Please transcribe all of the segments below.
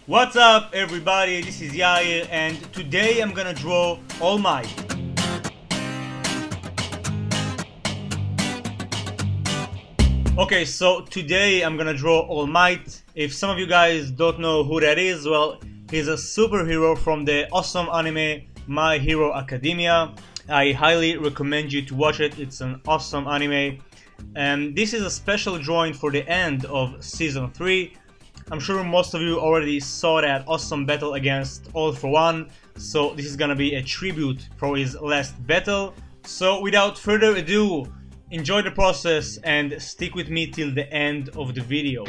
What's up everybody, this is Yair and today I'm gonna draw All Might. Okay, so today I'm gonna draw All Might. If some of you guys don't know who that is, well, he's a superhero from the awesome anime My Hero Academia. I highly recommend you to watch it, it's an awesome anime. And this is a special drawing for the end of Season 3. I'm sure most of you already saw that awesome battle against All for One, so this is gonna be a tribute for his last battle. So without further ado, enjoy the process and stick with me till the end of the video.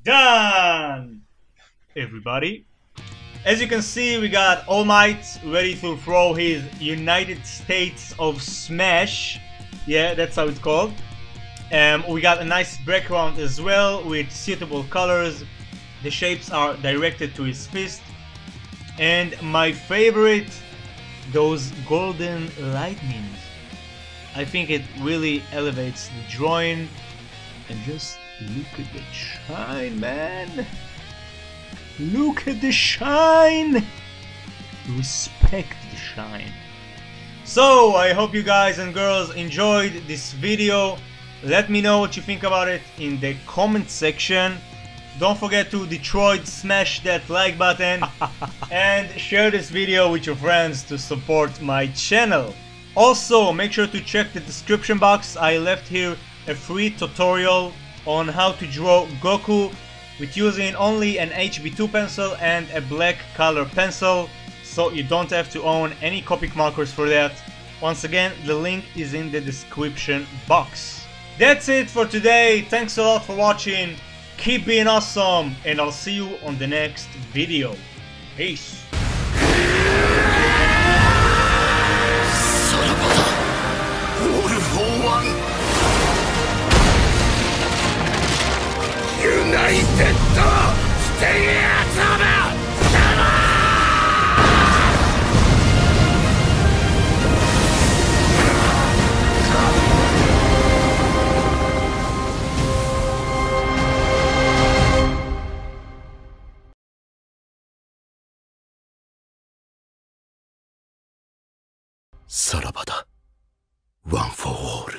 Done! Everybody. As you can see, we got All Might ready to throw his United States of Smash. Yeah, that's how it's called. We got a nice background as well with suitable colors. The shapes are directed to his fist. And my favorite, those golden lightnings. I think it really elevates the drawing. And just look at the shine, man. Look at the shine! Respect the shine. So, I hope you guys and girls enjoyed this video. Let me know what you think about it in the comment section. Don't forget to Detroit smash that like button and share this video with your friends to support my channel. Also, make sure to check the description box. I left here a free tutorial on how to draw Goku with using only an HB2 pencil and a black color pencil, so you don't have to own any Copic markers for that. Once again, the link is in the description box. That's it for today. Thanks a lot for watching. Keep being awesome, and I'll see you on the next video. Peace. United! Stay out of it! Sarabada. One for all.